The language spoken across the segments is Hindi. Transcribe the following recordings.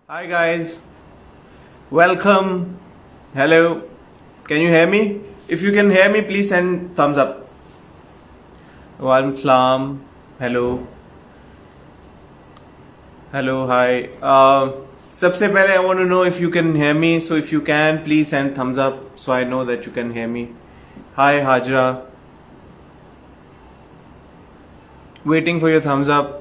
Hi guys, welcome. Hello, can you hear me? If you can hear me, please send thumbs up. Walaikum salam. Hello, hello, hi. सबसे पहले I want to know if you can hear me. So if you can, please send thumbs up so I know that you can hear me. Hi Hajra, waiting for your thumbs up.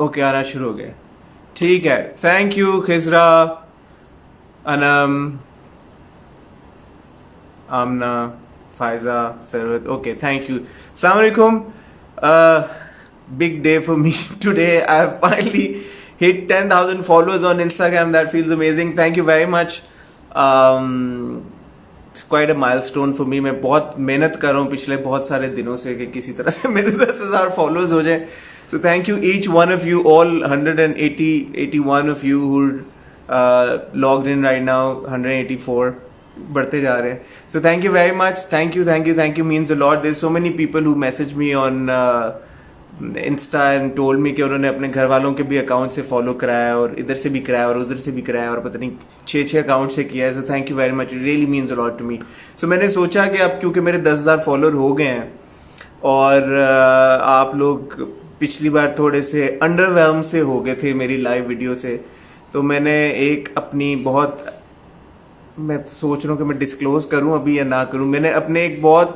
Okay आना शुरू हो गया ठीक है thank you Khizra Anam Amna Faiza Sarwat okay thank you अस्सलाम वालेकुम big day for me today I have finally hit 10,000 followers on Instagram that feels amazing thank you very much it's quite a milestone for me मैं बहुत मेहनत कर रहा हूँ पिछले बहुत सारे दिनों से कि किसी तरह से मेरे 10,000 followers हो जाए so thank you each one of you all 81 of you who logged in right now 184 बढ़ते जा रहे हैं so thank you very much thank you means a lot there's so many people who message me on Insta and told me कि उन्होंने अपने घर वालों के भी अकाउंट से फॉलो कराया और इधर से भी कराया और उधर से भी कराया और पता नहीं 6 अकाउंट से किया है so thank you very much it really means a lot to me so मैंने सोचा कि अब क्योंकि मेरे 10,000 फॉलोअर हो गए हैं और आप लोग पिछली बार थोड़े से अंडरवेल्म से हो गए थे मेरी लाइव वीडियो से तो मैंने एक अपनी बहुत मैं सोच रहा हूँ कि मैं डिस्क्लोज करूँ अभी या ना करूँ मैंने अपने एक बहुत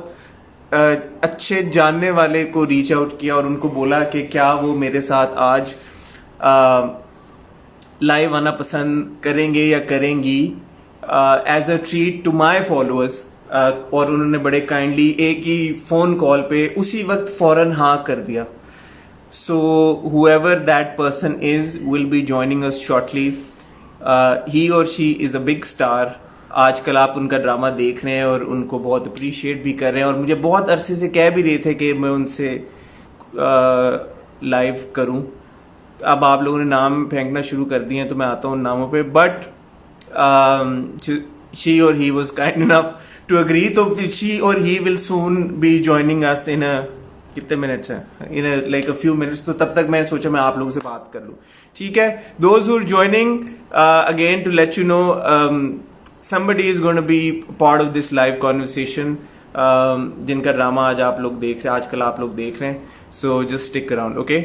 अच्छे जानने वाले को रीच आउट किया और उनको बोला कि क्या वो मेरे साथ आज लाइव आना पसंद करेंगे या करेंगी as a treat to my followers और उन्होंने बड़े काइंडली एक ही फोन कॉल पे उसी वक्त फौरन हाँ कर दिया so whoever that person is will be joining us shortly he or she is a big star आजकल आप उनका ड्रामा देख रहे हैं और उनको बहुत अप्रिशिएट भी कर रहे हैं और मुझे बहुत अरसे से कह भी रहे थे कि मैं उनसे लाइव करूं अब आप लोगों ने नाम फेंकना शुरू कर दिए हैं तो मैं आता हूं नामों पे but she or he was kind enough to agree तो she or he will soon be joining us in a कितने मिनट्स हैं in like a few minutes तो तब तक मैं सोचा मैं आप लोगों से बात कर लूं ठीक है those who are joining again to let you know somebody is going to be part of this live conversation जिनका ड्रामा आज आप लोग देख रहे हैं आजकल आप लोग देख रहे हैं so just stick around okay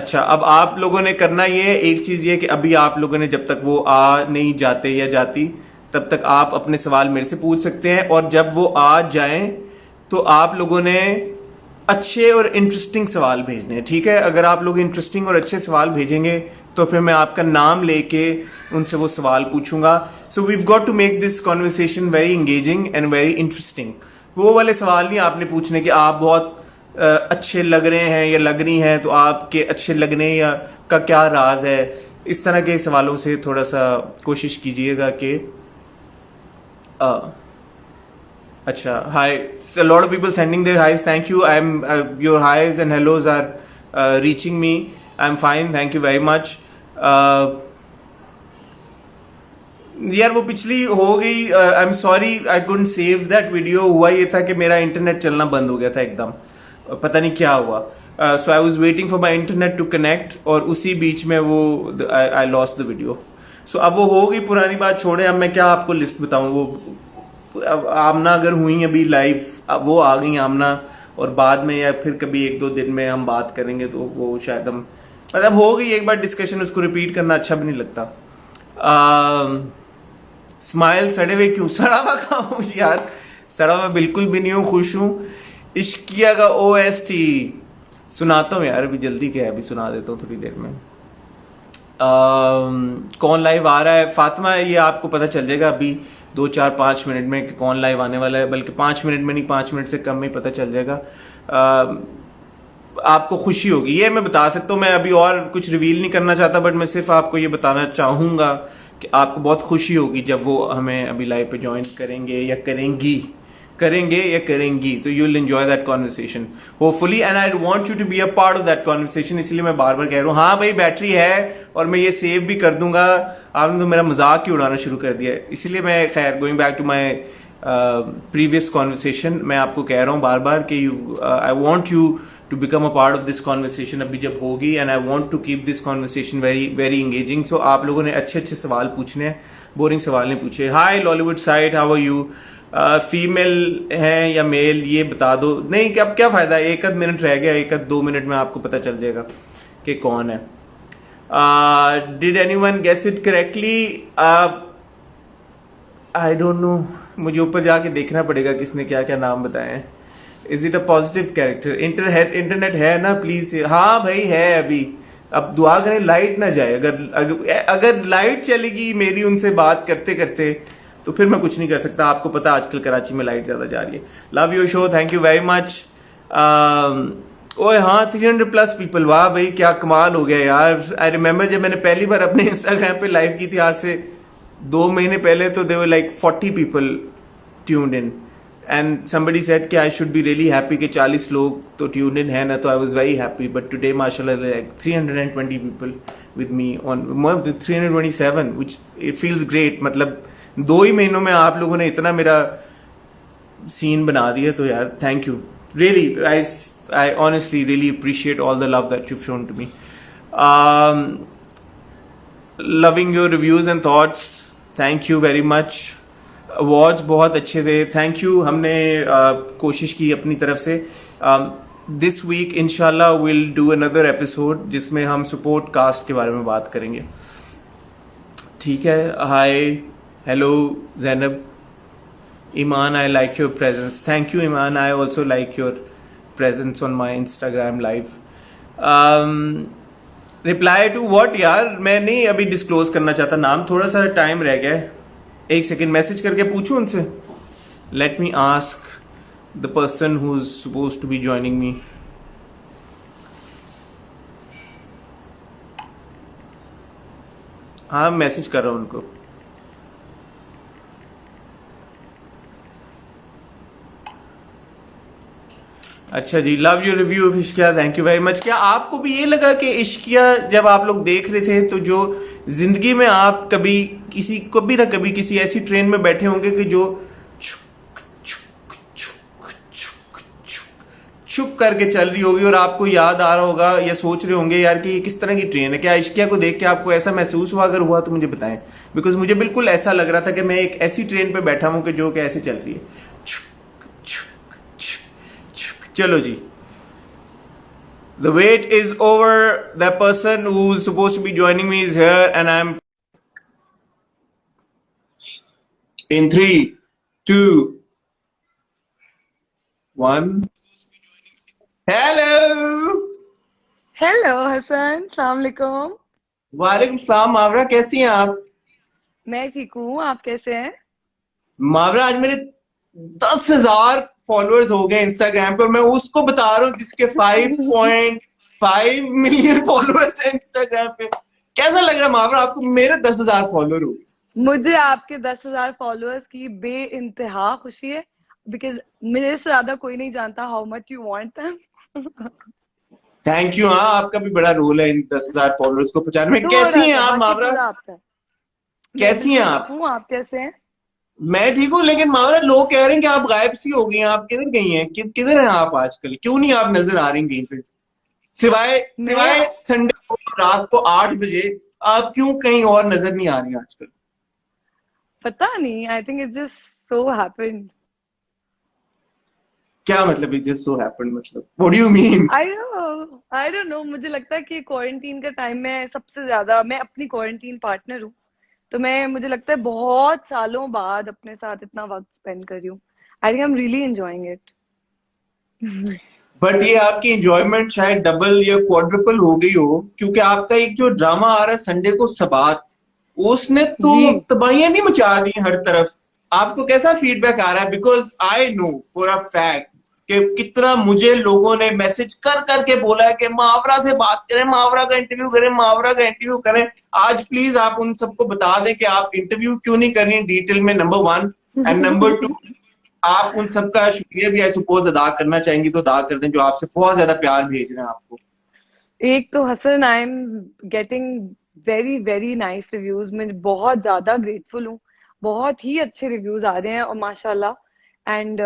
अच्छा अब आप लोगों ने करना ये है एक चीज ये कि अभी आप लोगों ने जब तक वो आ नहीं जाते या जाती तब तक आप अपने सवाल मेरे से पूछ सकते हैं और जब वो आ जाएं तो आप लोगों ने अच्छे और इंटरेस्टिंग सवाल भेजने हैं ठीक है अगर आप लोग इंटरेस्टिंग और अच्छे सवाल भेजेंगे तो फिर मैं आपका नाम लेके उनसे वो सवाल पूछूंगा so we've got to make this conversation very engaging and very interesting वो वाले सवाल नहीं आपने पूछने कि आप बहुत अच्छे लग रहे हैं या लग रही हैं तो आपके अच्छे लगने या का क्या राज है इस तरह के सवालों से थोड़ा सा कोशिश कीजिएगा कि अच्छा hi a lot of people sending their highs thank you I'm your highs and hellos are reaching me I'm fine thank you very much यार वो पिछली हो गई I'm sorry I couldn't save that video हुआ ये था कि मेरा इंटरनेट चलना बंद हो गया था एकदम पता नहीं क्या हुआ so I was waiting for my internet to connect और उसी बीच में वो I lost the video so अब वो हो गई पुरानी बात छोड़े अब मैं क्या आपको लिस्ट बताऊं वो अब आमना अगर हुई अभी लाइव अब वो आ गई आमना और बाद में या फिर कभी 1-2 दिन में हम बात करेंगे तो वो शायद हम मतलब हो गई एक बार डिस्कशन उसको रिपीट करना अच्छा भी नहीं लगता स्माइल सड़े हुए क्यों सड़ा हुआ कहाँ हूँ यार सड़ा हुआ बिल्कुल भी नहीं हूँ खुश हूँ इश्किया का OST सुनाता हूँ यार अभी जल्दी क्या है अभी सुना देता हूँ थोड़ी देर में कौन लाइव आ रहा है फातिमा ये आपको पता चल जाएगा अभी 2-4-5 मिनट में कि कौन लाइव आने वाला है बल्कि 5 मिनट में नहीं 5 मिनट से कम में पता चल जाएगा आपको खुशी होगी ये मैं बता सकता हूँ मैं अभी और कुछ रिवील नहीं करना चाहता बट मैं सिर्फ आपको ये बताना चाहूंगा कि आपको बहुत खुशी होगी जब वो हमें अभी लाइव पे ज्वाइन करेंगे या करेंगी तो you will enjoy that conversation hopefully and I want you to be a part of that conversation इसलिए मैं बार बार कह रहा हूँ हाँ भाई बैटरी है और मैं ये सेव भी कर दूंगा आपने तो मेरा मजाक ही उड़ाना शुरू कर दिया इसलिए मैं खैर going back to my previous conversation. मैं आपको कह रहा हूँ बार बार कि you I want you to become a part of this conversation अभी जब होगी, and I want to keep this conversation very very engaging. So आप लोगों ने अच्छे अच्छे सवाल पूछने हैं, बोरिंग सवाल नहीं पूछे। Hi Lollywood site, how are you? Female है या मेल ये बता दो। नहीं, अब क्या फायदा, एक आध मिनट रह गया, एक आध 2 मिनट में आपको पता चल जाएगा कि कौन है। Did anyone guess it correctly? I don't know, मुझे ऊपर जाके देखना पड़ेगा किसने क्या क्या नाम बताए हैं। Is it a positive character? Internet है ना प्लीज? हाँ भाई है अभी। अब दुआ करें लाइट ना जाए। अगर लाइट चलेगी मेरी उनसे बात करते करते तो फिर मैं कुछ नहीं कर सकता। आपको पता आजकल कराची में लाइट ज्यादा जा रही है। Love your show, thank you very much. ओए हाँ, 300+ पीपल, वाह भाई क्या कमाल हो गया यार। आई रिमेम्बर जब मैंने पहली बार अपने इंस्टाग्राम पे लाइव की थी आज से 2 महीने पहले, तो there were like 40 people tuned in, and somebody said कि I should be really happy कि 40 लोग तो ट्यून्ड इन है ना, तो I was very happy. But today माशाल्लाह like 320 people with me on 327, which it feels great. मतलब 2 ही महीनों में आप लोगों ने इतना मेरा सीन बना दिया, तो यार thank you really. I honestly really appreciate all the love that you shown to me. Loving your reviews and thoughts, thank you very much. Awards बहुत अच्छे थे, थैंक यू। हमने कोशिश की अपनी तरफ से। दिस वीक इंशाल्लाह विल डू अनदर एपिसोड जिसमें हम सपोर्ट कास्ट के बारे में बात करेंगे, ठीक है? Hi, hello Zainab. Iman, I like your presence, thank you Iman. I also like your presence on my Instagram live. Reply to what यार? मैं नहीं अभी डिस्क्लोज करना चाहता नाम, थोड़ा सा टाइम रह गया है। एक सेकेंड, मैसेज करके पूछूं उनसे। Let me ask the person who is suppose to be joining me. हाँ, मैसेज कर रहा हूं उनको। अच्छा जी, love you review of Ishqiya, thank you very much. क्या आपको भी ये लगा कि इश्किया जब आप लोग देख रहे थे तो जो जिंदगी में आप कभी कभी ना कभी किसी ऐसी ट्रेन में बैठे होंगे कि जो छुक छुक छुक छुक छुक छुक करके चल रही होगी और आपको याद आ रहा होगा या सोच रहे होंगे यार कि ये किस तरह की ट्रेन है? क्या इश्किया को देख के आपको ऐसा महसूस हुआ? अगर हुआ तो मुझे बताएं, बिकॉज मुझे बिल्कुल ऐसा लग रहा था कि मैं एक ऐसी ट्रेन पे बैठा हूं कि जो कि ऐसे चल रही है। चलो जी, the wait is over. The person who's supposed to be joining me is here, and I'm in 3, 2, 1. Hello. Hello Hasan, सलाम अलैकुम। वालेकुम सलाम। मावरा कैसी हैं आप? मैं ठीक हूँ, आप कैसे हैं? मावरा, आज मेरे 10,000 फॉलोअर्स हो गए इंस्टाग्राम पे, और मैं उसको बता रहा हूँ जिसके 5.5 मिलियन फॉलोअर्स हैं इंस्टाग्राम पे। कैसा लग रहा है मावरा आपको? मेरे 10,000 फॉलोअर हो गए। मुझे आपके 10,000 फॉलोअर्स की बे इंतहा खुशी है, बिकॉज मेरे से ज्यादा कोई नहीं जानता how much you want them. Thank you. हाँ, आपका भी बड़ा रोल है इन 10,000 फॉलोअर्स को पहुंचाने में। कैसी थोड़ा हैं सा, आप बाकी मावरा? पूरा आपका है। मैं कैसी हैं बिल्कुल ठीक आप? हूँ, आप कैसे हैं? मैं ठीक हूँ, लेकिन मावरा लोग कह रहे हैं कि आप गायब सी हो गई हैं। आप किधर गई हैं? किधर हैं आप आजकल? क्यों नहीं आप नजर आ रही कहीं पे? सिवाय मैं सिवाय संडे को रात को 8 बजे आप क्यों कहीं और नजर नहीं आ रही आजकल? पता नहीं, I think it just so happened. क्या मतलब इट जस्ट सो हैपेंड? मतलब what do you mean? I don't know, मुझे लगता है कि क्वारंटीन का टाइम में सबसे ज्यादा मैं अपनी क्वारंटीन पार्टनर हूँ, तो मैं मुझे लगता है बहुत सालों बाद अपने साथ इतना वक्त स्पेंड कर रही हूँ। आई think I am really enjoying it. But ये आपकी इंजॉयमेंट शायद डबल या क्वाड्रुपल हो गई हो, क्योंकि आपका एक जो ड्रामा आ रहा है संडे को सबात, उसने तो जी, तबाहियां नहीं मचा दी हर तरफ। आपको कैसा फीडबैक आ रहा है? Because I know for a fact कि कितना मुझे लोगों ने मैसेज कर करके बोला है कि मुहावरा से बात करें, मुहावरा का इंटरव्यू करें, मुहावरा का इंटरव्यू करें। आज प्लीज आप उन सबको बता दें कि आप इंटरव्यू क्यों नहीं कर रही डिटेल में, नंबर 1। एंड नंबर 2, आप उन सबका शुक्रिया भी आई सपोज अदा करना चाहेंगी तो अदा कर दें, जो आपसे बहुत ज्यादा प्यार भेज रहे हैं आपको। एक तो Hasan, I am getting very very nice reviews, मैं बहुत ज्यादा ग्रेटफुल हूँ। बहुत ही अच्छे रिव्यूज आ रहे हैं और माशाल्लाह। एंड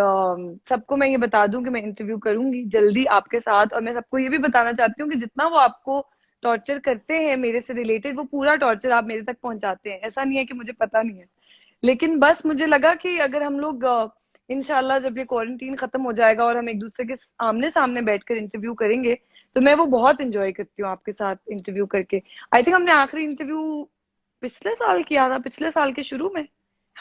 सबको मैं ये बता दूं कि मैं इंटरव्यू करूंगी जल्दी आपके साथ, और मैं सबको ये भी बताना चाहती हूँ कि जितना वो आपको टॉर्चर करते हैं मेरे से रिलेटेड, वो पूरा टॉर्चर आप मेरे तक पहुंचाते हैं। ऐसा नहीं है कि मुझे पता नहीं है, लेकिन बस मुझे लगा कि अगर हम लोग इंशाल्लाह जब ये क्वारंटीन खत्म हो जाएगा और हम एक दूसरे के आमने सामने बैठकर इंटरव्यू करेंगे, तो मैं वो बहुत इंजॉय करती हूँ आपके साथ इंटरव्यू करके। आई थिंक हमने आखिरी इंटरव्यू पिछले साल किया था, पिछले साल के शुरू में, है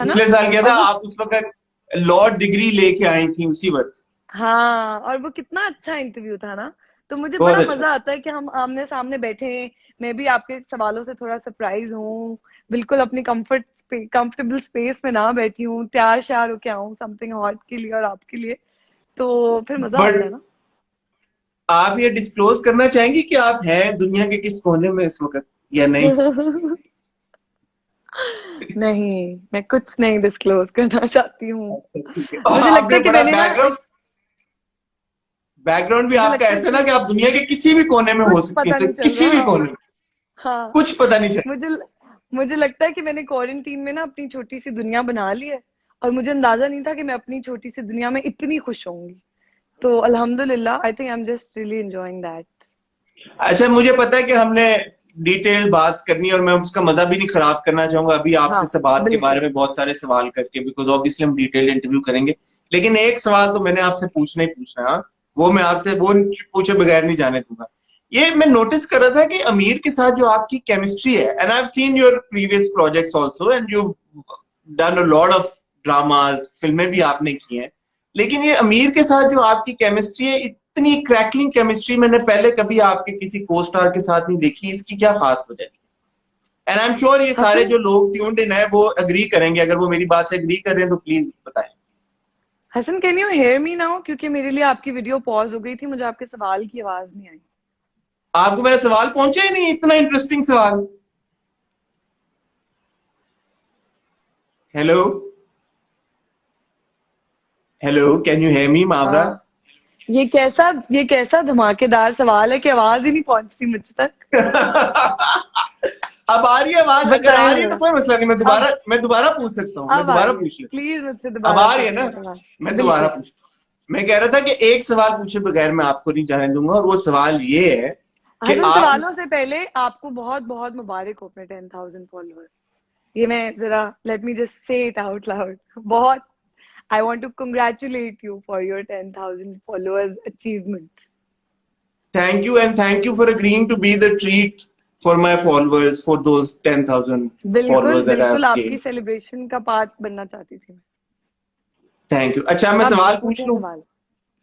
ना? पिछले साल किया और था, वो, आप उस वक्त लॉ डिग्री लेके आई थी उसी वक्त। हाँ, और वो कितना अच्छा इंटरव्यू था ना। तो मुझे बहुत बड़ा अच्छा। मजा आता है कि हम आमने सामने बैठे हैं, मैं भी आपके सवालों से थोड़ा सरप्राइज हूँ, बिल्कुल अपनी कंफर्टेबल स्पेस में ना बैठी हूँ, तैयार श्यार होके आऊँ समथिंग हॉट के लिए और आपके लिए, तो फिर मजा आता है बट ना। आप ये डिस्क्लोज करना चाहेंगी कि आप हैं दुनिया के किस कोने में इस वक्त, या नहीं? नहीं, मैं कुछ नहीं डिस्क्लोज करना चाहती हूँ। अच्छा, ठीक है। और मुझे लगता आपने है कि बड़ा मैंने ना बैकग्राउंड इस, बैकग्राउंड भी मुझे आपका लगता है ऐसा ना कि कि आप दुनिया के किसी भी कोने में हो कुछ सकती पता हैं, नहीं चल किसी रहा, भी हाँ। कोने में। हाँ, कुछ पता नहीं चले। मुझे मुझे लगता है कि मैंने क्वारंटीन में ना अपनी छोटी सी दुनिया बना ली है, और मुझे अंदाजा नहीं था कि मैं अपनी छोटी सी दुनिया में इतनी खुश होंगी। तो अल्हम्दुलिल्लाह, आई think I am just really enjoying that. अच्छा, मुझे पता है कि हमने डिटेल बात करनी है और मैं उसका मजा भी नहीं खराब करना चाहूंगा अभी हाँ, आपसे सब बात के बारे बिल्कुल। में बहुत सारे सवाल करके, बिकॉज ऑब्वियसली हम डिटेल इंटरव्यू करेंगे। लेकिन एक सवाल तो मैंने आपसे पूछना ही पूछना है, हाँ? वो मैं आपसे वो पूछे बगैर नहीं जाने दूंगा। ये मैं नोटिस कर रहा था कि अमीर के साथ जो आपकी केमिस्ट्री है, and I have seen your previous projects also, and you done a lot of dramas, फिल्में भी आपने की हैं। लेकिन ये अमीर के साथ जो आपकी केमिस्ट्री है, इतनी क्रैकलिंग केमिस्ट्री मैंने पहले कभी आपके किसी को स्टार के साथ नहीं देखी। इसकी क्या खास वजह है? एंड आई एम श्योर ये सारे हसन, जो लोग ट्यून्ड इन है वो अग्री करेंगे। अगर वो मेरी बात से अग्री कर रहे हैं तो प्लीज बताएं। Hasan, can you hear me now? क्योंकि मेरे लिए आपकी वीडियो पॉज हो गई थी, मुझे आपके सवाल की आवाज नहीं आई। आपको मेरा सवाल पहुंचा ही नहीं, इतना इंटरेस्टिंग सवाल। Hello, hello, can you hear me Mawra? हाँ, ये कैसा धमाकेदार सवाल है कि आवाज ही नहीं पहुंचती मुझ तक। अब आ रही है आवाज? अगर आ बताएं रही है तो जरा। कोई मसला नहीं, अब मैं दोबारा पूछ सकता हूँ, मैं अब आ दोबारा रही है, पूछ लेता प्लीज मुझसे हूँ। अब दोबारा आ रही है ना? पूछिए सवाल। मैं दोबारा बिल्कुल। पूछता हूँ। मैं कह रहा था कि एक सवाल पूछे बगैर मैं आपको नहीं जाने दूंगा, और वो सवाल ये है कि हसन, आप, सवालों से पहले आपको बहुत बहुत मुबारक हो अपने 10,000 फॉलोअर्स। ये मैं जरा, let me just say it out loud, बहुत, I want to congratulate you for your 10,000 followers achievement. Thank you, and thank you for agreeing to be the treat for my followers, for those 10,000 बिल्कुल फॉलोअर्स दैट आई हैव बिल्कुल, आपकी गेन्ड। सेलिब्रेशन का पार्ट बनना चाहती थी मैं। Thank you. अच्छा, मैं आप सवाल पूछ पूछें लूं? सवाल।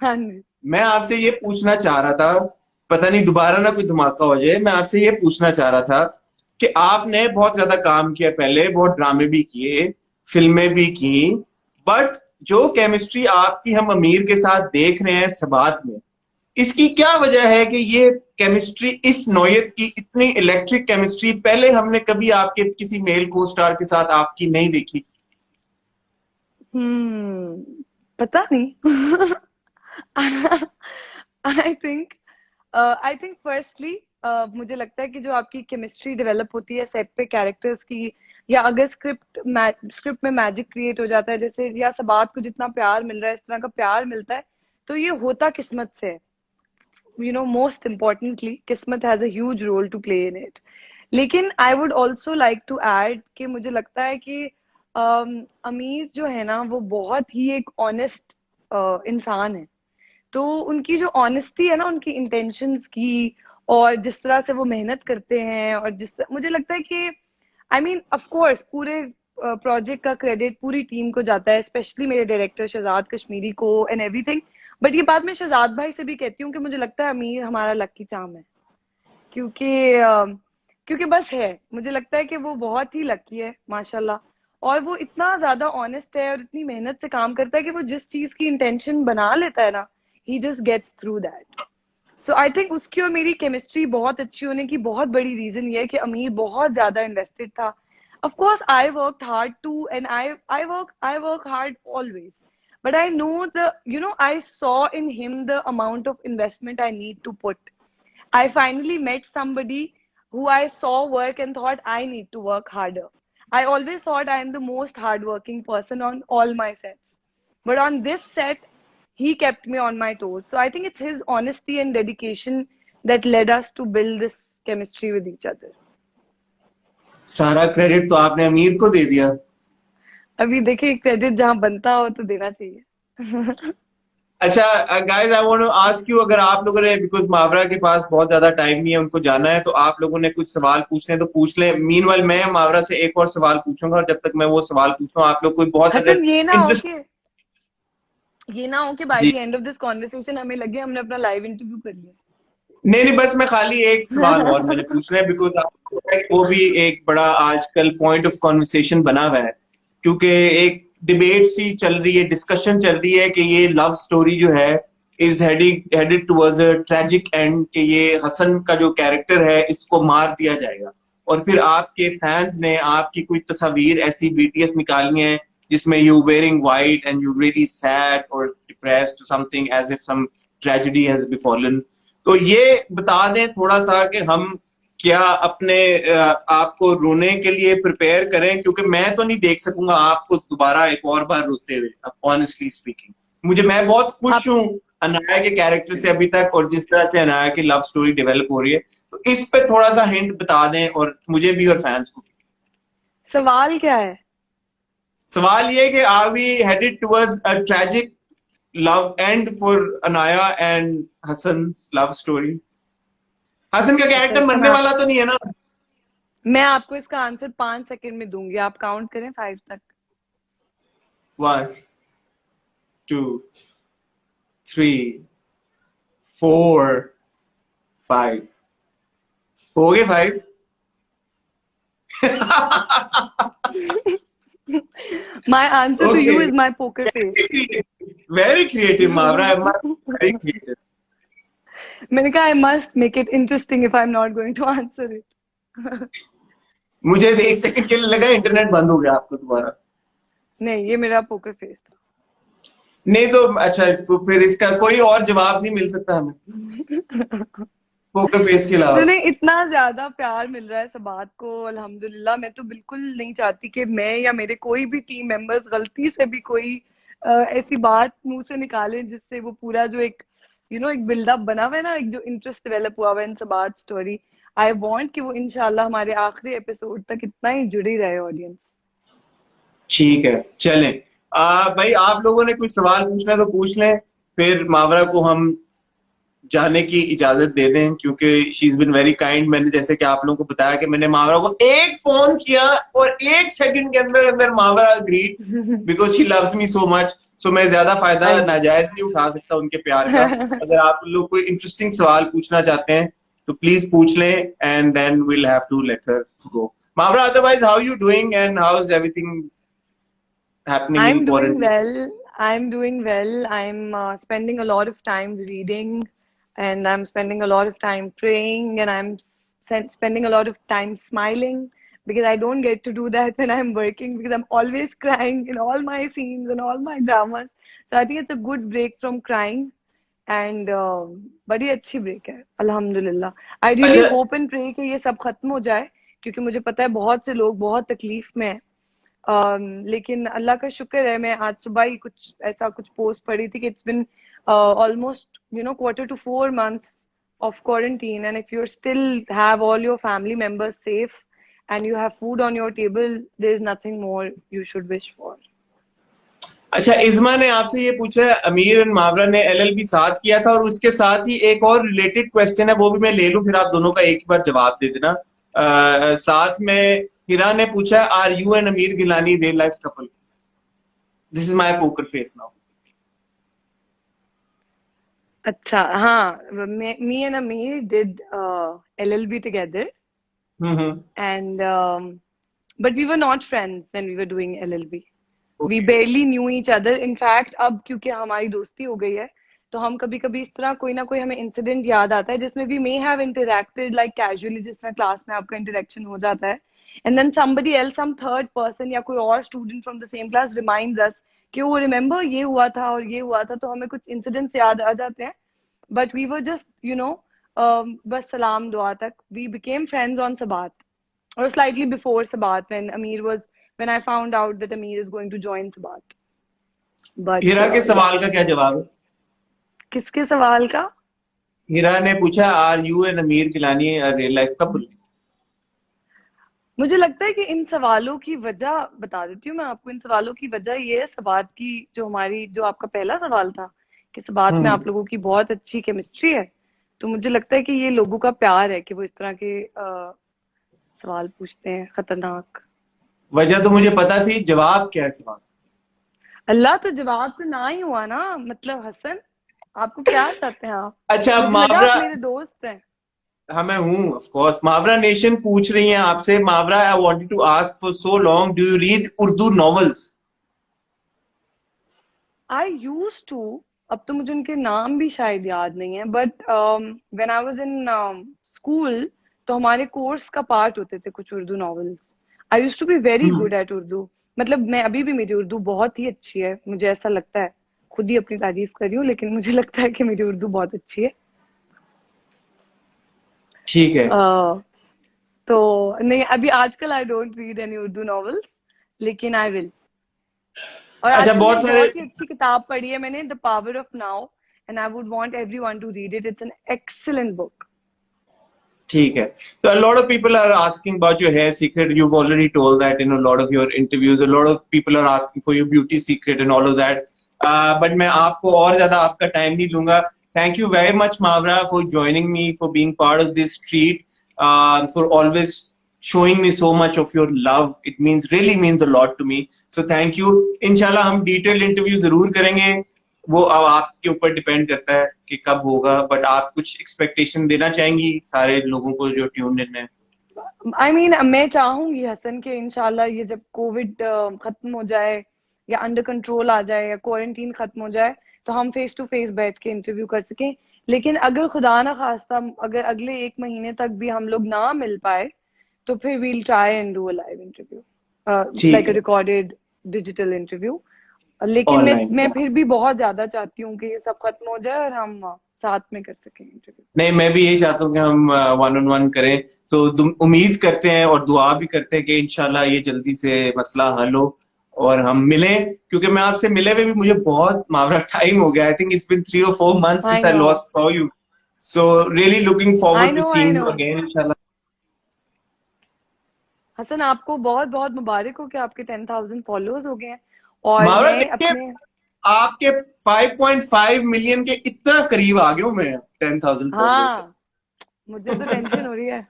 हाँ जी। मैं आपसे ये पूछना चाह रहा था, पता नहीं दोबारा ना कोई धमाका हो जाए, मैं आपसे ये पूछना चाह रहा था कि आपने बहुत ज्यादा काम किया पहले, बहुत ड्रामे भी किए, फिल्में भी की, बट जो केमिस्ट्री आपकी हम अमीर के साथ देख रहे हैं सबात में, इसकी क्या वजह है कि ये केमिस्ट्री इस नौयत की, इतनी इलेक्ट्रिक केमिस्ट्री पहले हमने कभी आपके किसी मेल को स्टार के साथ आपकी नहीं देखी? पता नहीं। आई थिंक फर्स्टली, मुझे लगता है कि जो आपकी केमिस्ट्री डेवलप होती है सेट पे कैरेक्टर्स की, या अगर स्क्रिप्ट में मैजिक क्रिएट हो जाता है, जैसे या सबात को जितना प्यार मिल रहा है इस तरह का प्यार मिलता है, तो ये होता किस्मत से है। मोस्ट इम्पॉर्टेंटली किस्मत has a huge role to play in it. लेकिन I would also like to add कि मुझे लगता है कि अमीर जो है ना वो बहुत ही एक ऑनेस्ट इंसान है। तो उनकी जो ऑनेस्टी है ना, उनकी इंटेंशंस की, और जिस तरह से वो मेहनत करते हैं, और मुझे लगता है कि आई मीन ऑफ कोर्स पूरे प्रोजेक्ट का क्रेडिट पूरी टीम को जाता है, स्पेशली मेरे डायरेक्टर शहजाद कश्मीरी को एंड एवरीथिंग। बट ये बात मैं शहजाद भाई से भी कहती हूँ कि मुझे लगता है अमीर हमारा लकी चार्म है, क्योंकि क्योंकि बस है, मुझे लगता है कि वो बहुत ही लकी है माशाल्लाह। और वो इतना ज्यादा ऑनेस्ट है और इतनी मेहनत से काम करता है कि वो जिस चीज की इंटेंशन बना लेता है ना, he just gets through that. So I think उसकी और मेरी केमिस्ट्री बहुत अच्छी होने की बहुत बड़ी रीजन ये है कि अमीर बहुत ज्यादा इन्वेस्टेड था। Of course I work hard too, and I work hard always, but I know I saw in him the amount of investment I need to put. I finally met somebody who I saw work and thought I need to work harder. I always thought I am the most hardworking person on all my sets. But on this set, he kept me on my toes. So I think it's his honesty and dedication that led us to build this chemistry with each other. सारा क्रेडिट तो आपने अमीर को दे दिया। अभी देखिए क्रेडिट जहाँ बनता हो तो देना चाहिए। अच्छा guys, I want to ask you, अगर आप लोगों ने, बिकॉज मावरा के पास बहुत ज्यादा टाइम नहीं है, उनको जाना है, तो आप लोगों ने कुछ सवाल पूछने तो पूछ लें। मीनवाइल मैं मावरा से एक और सवाल पूछूंगा, और जब तक मैं वो सवाल पूछता हूँ, आप लोग कोई बहुत अगर हसन इंटरेस्ट। ये ना हो कि बाय जी, the end of this conversation हमें लगे हमने अपना लाइव इंटरव्यू कर लिया। नहीं नहीं, बस मैं खाली एक सवाल और मैंने पूछना है, बिकॉज आपको पता है कि वो भी एक बड़ा आजकल पॉइंट ऑफ कॉन्वर्सेशन बना हुआ है, क्योंकि एक डिबेट सी चल रही है, डिस्कशन चल रही है कि ये लव स्टोरी जो है is headed towards a tragic and, कि ये हसन का जो कैरेक्टर है इसको मार दिया जाएगा। और फिर आपके फैंस ने आपकी कुछ तस्वीर ऐसी बीटीएस निकाली हैं जिसमें you wearing white and you really sad और depressed, something as if some tragedy has befallen. तो ये बता दें थोड़ा सा कि हम क्या अपने आपको रोने के लिए प्रिपेयर करें, क्योंकि मैं तो नहीं देख सकूंगा आपको दोबारा एक और बार रोते हुए, ऑनेस्टली स्पीकिंग। मैं बहुत खुश आप हूँ अनाया के कैरेक्टर से अभी तक, और जिस तरह से अनाया की लव स्टोरी डेवलप हो रही है, तो इस पे थोड़ा सा हिंट बता दें, और मुझे भी और फैंस को भी। सवाल क्या है? सवाल ये कि are we headed towards a tragic love end for Anaya and Hasan love story? Hasan का अच्छा कैरेक्टर इसका मरने मैं वाला तो नहीं है ना? मैं आपको इसका आंसर 5 सेकंड में दूंगी, आप काउंट करें 5 तक। 1 2 3 4 5। हो गए 5? My answer to you okay, is my poker face. Very creative Mawra, very creative. मैंने कहा I must make it interesting if I'm not going to answer it. मुझे 1 सेकंड के लिए लगा इंटरनेट बंद हो गया आपको दोबारा। नहीं, ये मेरा पोकर फेस था। नहीं तो अच्छा, तो फिर इसका कोई और जवाब नहीं मिल सकता हमें पोकर फेस के अलावा? सुने, इतना ज्यादा प्यार मिल रहा है सबात को अल्हम्दुलिल्लाह। मैं तो बिल्कुल नहीं चाहती कि मैं या मेरे कोई भी टीम मेंबर्स गलती से भी कोई ऐसी बात मुंह से निकालें जिससे वो पूरा जो एक एक बिल्डअप बना हुआ है ना, एक जो इंटरेस्ट डेवलप हुआ हुआ है इन सबात स्टोरी, आई वांट कि वो इंशाल्लाह हमारे आखिरी एपिसोड तक इतना ही जुड़ी रहे ऑडियंस। ठीक है, चलें। भाई आप लोगों ने कुछ सवाल पूछना है तो पूछ लें, फिर मावरा को हम जाने की इजाजत दे दें, क्योंकि she is been very kind. मैंने जैसे कि आप लोगों को बताया कि मैंने मावरा को एक फोन किया और 1 सेकंड के अंदर अंदर Mawra agreed, because she loves me so much. So मैं ज्यादा फायदा आई नो। नाजायज नहीं उठा सकता उनके प्यार का। अगर आप लोग कोई इंटरेस्टिंग सवाल पूछना चाहते हैं तो प्लीज पूछ लें, and then we'll have to let her go. Mawra, otherwise how you doing and how is everything happening in I'm doing quarantine? well. I'm doing well. I'm spending a lot of time reading, and I'm spending a lot of time praying, and spending a lot of time smiling because I don't get to do that when I'm working because I'm always crying in all my scenes and all my dramas. So I think it's a good break from crying, and बड़ी अच्छी ब्रेक है अल्हम्दुलिल्लाह। आई रियली अच्छा, होप एंड प्रे कि ये सब खत्म हो जाए, क्योंकि मुझे पता है बहुत से लोग बहुत तकलीफ में हैं। लेकिन अल्लाह का शुक्र है, मैं आज सुबह ही कुछ पोस्ट पढ़ी थी कि it's been almost quarter to 4 months of quarantine, and if you still have all your family members safe and you have food on your table, there is nothing more you should wish for. अच्छा, इज़मा ने आपसे ये पूछा है, अमीर एंड मावरा ने एलएलबी साथ किया था, और उसके साथ ही एक और रिलेटेड क्वेश्चन है, वो भी मैं ले लूं, फिर आप दोनों का एक ही बार जवाब दे देना। साथ में हिरा ने पूछा, are you and Ameer Gilani real life couple? This is my poker face now. अच्छा हाँ, me and Amir did LLB together, hmm. and but we were not friends when we were doing LLB. We barely knew each other. In fact, अब क्योंकि हमारी दोस्ती हो गई है, तो हम कभी कभी इस तरह कोई ना कोई हमें इंसिडेंट याद आता है जिसमें we may have interacted like casually, जिस तरह क्लास में आपका इंटरेक्शन हो जाता है, and then somebody else, some third person या कोई और student from the same class reminds us कि वो रिमेम्बर ये हुआ था और ये हुआ था, तो हमें कुछ इंसिडेंट्स याद आ जाते हैं। बट वी वर जस्ट बस सलाम दुआ तक। We became friends on Sabaat, or slightly before Sabat, when I found out that Amir is going to join Sabat. But हीरा के yeah. सवाल का क्या जवाब है? किसके सवाल का? हीरा ने पूछा, are you and Ameer Gilani a real life couple? मुझे लगता है कि इन सवालों की वजह बता देती हूँ मैं आपको। इन सवालों की वजह ये है सबात की, जो आपका पहला सवाल था कि सबात में आप लोगों की बहुत अच्छी केमिस्ट्री है। तो मुझे लगता है कि ये लोगों का प्यार है कि वो इस तरह के सवाल पूछते हैं खतरनाक। वजह तो मुझे पता थी, जवाब क्या है सवाल? अल्लाह, तो जवाब तो ना ही हुआ ना। मतलब हसन, आपको क्या चाहते हैं आप? अच्छा मुझे लगा मावरा, आप मेरे दोस्त हैं। हाँ मैं हूँ ऑफ कोर्स। मावरा नेशन पूछ रही है आपसे। Mawra, I wanted to ask for so long, do you read Urdu novels? I use to. अब तो मुझे उनके नाम भी शायद याद नहीं है, but when I was in school तो हमारे कोर्स का पार्ट होते थे कुछ Urdu novels. I use to be very good at Urdu. मतलब मैं अभी भी, मेरी उर्दू बहुत ही अच्छी है, मुझे ऐसा लगता है। खुद ही अपनी तारीफ कर रही हूँ, लेकिन मुझे लगता है कि मेरी उर्दू बहुत अच्छी है। ठीक है। तो नहीं, अभी आजकल I don't read any Urdu novels, लेकिन आई विल। और अच्छा आजकल बहुत एक सारे, बहुत ही अच्छी किताब पढ़ी है मैंने, the power of now, and I would want everyone to read it. It's an excellent book. ठीक है। So a lot of people are asking about your hair secret. You've already told that in a lot of your interviews. A lot of people are asking for your beauty secret and all of that. But मैं आपको और ज्यादा आपका टाइम नहीं लूंगा. Thank you very much, Mavra, for joining me, for being part of this treat, for always showing me so much of your love. It really means a lot to me. So thank you. इंशाल्लाह हम detailed interview जरूर करेंगे. वो अब आपके ऊपर डिपेंड करता है कि कब होगा, बट आप कुछ एक्सपेक्टेशन देना चाहेंगी सारे लोगों को जो ट्यून इन है? मैं चाहूंगी हसन के इंशाल्लाह ये जब कोविड खत्म हो जाए या अंडर कंट्रोल आ जाए या क्वारंटीन खत्म हो जाए तो हम फेस टू फेस बैठ के इंटरव्यू कर सकें। लेकिन अगर खुदा ना खास्ता अगर अगले 1 महीने तक भी हम लोग ना मिल पाए तो फिर we'll try and do a live interview, ठीक लाइक अ है। Recorded digital interview. लेकिन ऑनलाइन। मैं फिर भी बहुत ज्यादा चाहती हूँ कि ये सब खत्म हो जाए और हम साथ में कर सकें इंटरव्यू। नहीं, मैं भी यही चाहता हूँ कि हम वन ऑन वन करें। तो उम्मीद करते हैं और दुआ भी करते हैं कि इंशाल्लाह ये जल्दी से मसला हल हो और हम मिलें, क्योंकि मैं आपसे मिले हुए भी मुझे बहुत मावरा टाइम हो गया। I think it's been 3 or 4 months I since I know, last saw you. So really looking I forward to know, I seeing know. you again, inshallah. Hasan, आपको बहुत बहुत मुबारक हो कि आपके 10,000 फॉलोअर्स हो गए हैं। और मावरा मैं देखिए, अपने, आपके 5.5 मिलियन के इतना करीब आ गया हूं मैं 10,000 फॉलोअर्स से। हाँ, मुझे तो टेंशन हो रही है।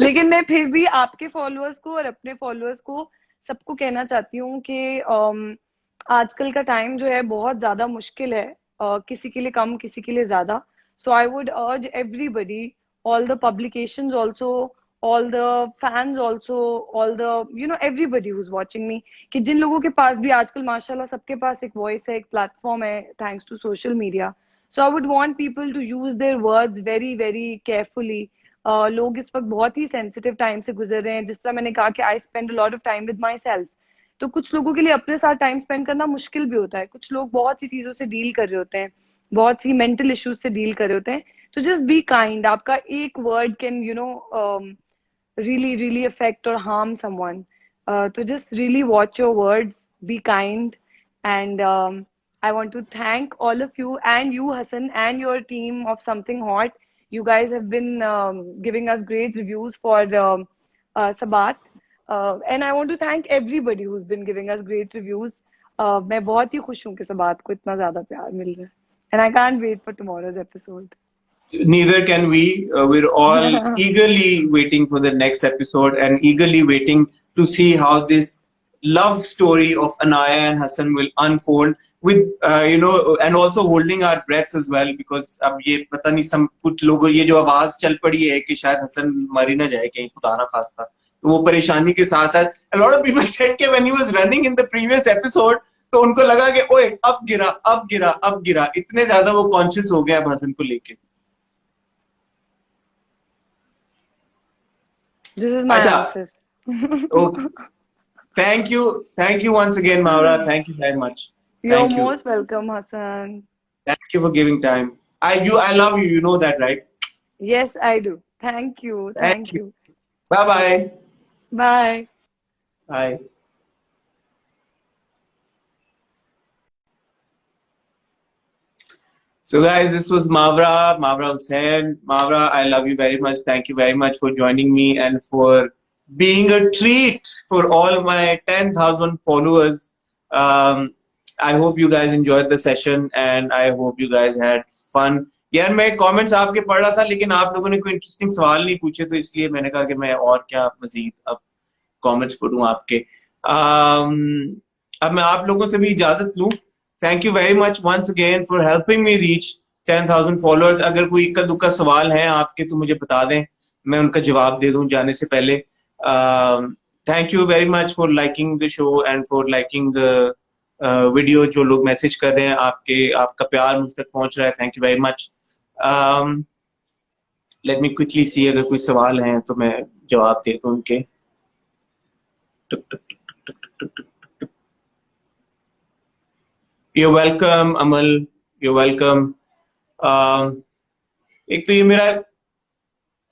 लेकिन मैं फिर भी आपके फॉलोअर्स को और अपने फॉलोअर्स को सबको कहना चाहती हूँ कि आजकल का टाइम जो है बहुत ज्यादा मुश्किल है, किसी के लिए कम किसी के लिए ज्यादा। So I would urge everybody, all the publications also, all the fans also, all the everybody who is watching me, कि जिन लोगों के पास भी आजकल माशाल्लाह सबके पास एक वॉइस है, एक प्लेटफॉर्म है, thanks to social media. So I would want people to use their words very very carefully. लोग इस वक्त बहुत ही सेंसिटिव टाइम से गुजर रहे हैं। जिस तरह मैंने कहा कि I spend a lot of time with my self, तो कुछ लोगों के लिए अपने साथ टाइम स्पेंड करना मुश्किल भी होता है। कुछ लोग बहुत सी चीजों से डील कर रहे होते हैं, बहुत सी मेंटल इश्यूज से डील कर रहे होते हैं। तो जस्ट बी काइंड। आपका एक word can really really affect or harm someone. So just really watch your words, be kind, and I want to thank all of you, and you Hassan and your team of Something Hot. You guys have been giving us great reviews for Sabat, and I want to thank everybody who's been giving us great reviews. मैं बहुत ही खुश हूँ कि सबात को इतना ज्यादा प्यार मिल रहा है, and I can't wait for tomorrow's episode. Neither can we. We're all eagerly waiting for the next episode and eagerly waiting to see how this love story of Anaya and Hassan will unfold with, and also holding our breaths as well, because अब ये पता नहीं some कुछ लोगों ये जो आवाज चल पड़ी है कि शायद हसन मर ही ना जाए कहीं खुदा ना खास्ता, तो वो परेशानी के साथ साथ a lot of people said कि when he was running in the previous episode तो उनको लगा कि ओए अब गिरा अब गिरा अब गिरा, इतने ज्यादा वो कॉन्शियस हो गया अब हसन को लेके। This is my अच्छा, answer. okay. Thank you once again, Maura. Thank you very much. You're Thank you. most welcome, Hassan. Thank you for giving time. I love you. You know that, right? Yes, I do. Thank you. Thank Thank you. you. Bye bye. Bye. Bye. So guys, this was Mavra Hussain. Mavra, I love you very much. Thank you very much for joining me and for being a treat for all my 10,000 followers. Um, I hope you guys enjoyed the session and I hope you guys had fun. यार मैं कमेंट्स आपके पढ़ रहा था लेकिन आप लोगों ने कोई इंटरेस्टिंग सवाल नहीं पूछे तो इसलिए मैंने कहा कि मैं और क्या मजीद अब कमेंट्स पढ़ूं आपके। अब मैं आप लोगों से भी इजाजत लूं। Thank you very much once again for helping me reach 10,000 followers. अगर कोई इक्का दुक्का सवाल है आपके तो मुझे बता दें, मैं उनका जवाब दे दूं जाने से पहले। Thank you very much for liking the show and for liking the video. जो लोग मैसेज कर रहे हैं, आपका प्यार मुझ तक पहुंच रहा है, thank you very much. Let me quickly see अगर कोई सवाल हैं तो मैं जवाब दे दूं उनके। You're welcome, Amal. You're welcome. एक तो ये मेरा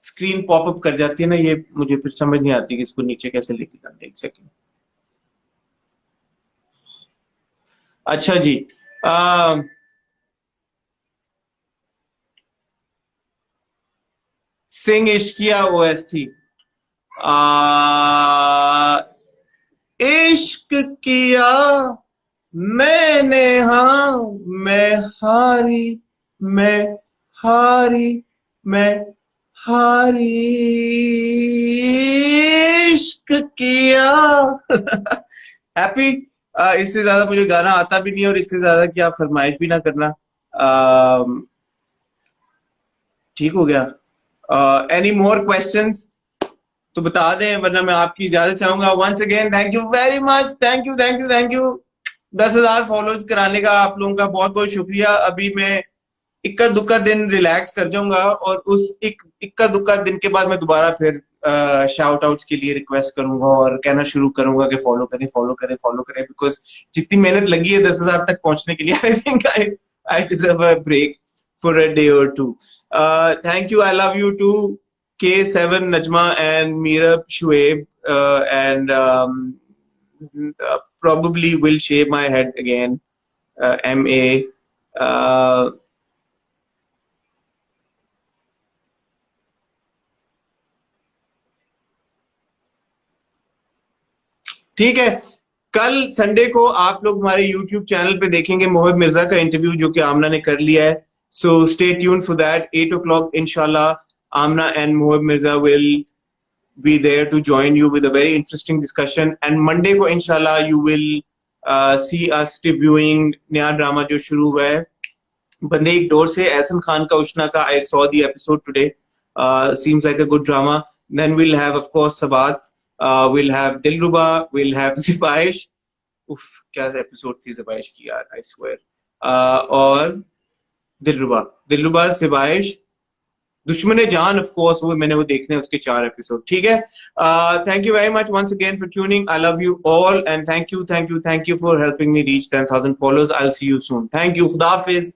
स्क्रीन पॉपअप कर जाती है ना, ये मुझे फिर समझ नहीं आती कि इसको नीचे कैसे लेके जाना है। एक सेकेंड। अच्छा जी। सिंह इश्किया ओएसटी। इश्क किया मैंने, हाँ मैं हारी, मैं हारी, मैं हारी, इश्क किया। हैप्पी। इससे ज्यादा मुझे गाना आता भी नहीं और इससे ज्यादा क्या फरमाइश भी ना करना। ठीक हो गया। एनी मोर क्वेश्चंस तो बता दें वरना मैं आपकी इजाजत चाहूंगा। Once again thank you very much. Thank you, thank you, thank you. 10,000 followers कराने का आप लोगों का बहुत बहुत शुक्रिया। अभी मैं इक्का दुक्का दिन रिलैक्स कर जाऊंगा और उस इक्का दुक्का दिन के बाद मैं दोबारा फिर शाउट आउट्स के लिए रिक्वेस्ट करूंगा और कहना शुरू करूंगा कि फॉलो करें, फॉलो करें, फॉलो करें। बिकॉज जितनी मेहनत लगी है 10,000 तक पहुंचने के लिए, I think I deserve a break for a day or two. Thank you. I love you too. K7 Najma and Meerab Shuaib, and probably will shave my head again. MA. ठीक है। कल संडे को आप लोग हमारे YouTube चैनल पे देखेंगे मोहिब मिर्जा का इंटरव्यू जो कि आमना ने कर लिया है। So stay tune for that. 8 o'clock इंशाल्लाह Aamna and Mohib Mirza will be there to join you with a very interesting discussion. And Monday को इंशाल्लाह you will see us reviewing नया ड्रामा जो शुरू हुआ है बंदे एक डोर से, एहसन खान का उशना का। I saw the episode today. Seems like a good drama. Then we'll have of course Sabat. We'll have Dilruba. We'll have Zibaish. उफ क्या एपिसोड थी ज़बाइश की यार, I swear. और दिलरुबा सिबाइश, दुश्मन जान ऑफ कोर्स वो मैंने वो देखने उसके 4 एपिसोड। ठीक है। Thank you very much once again for tuning. I love you all and thank you, thank you, thank you for helping me reach 10,000 followers. I will see you soon. Thank you. खुदा हाफिज।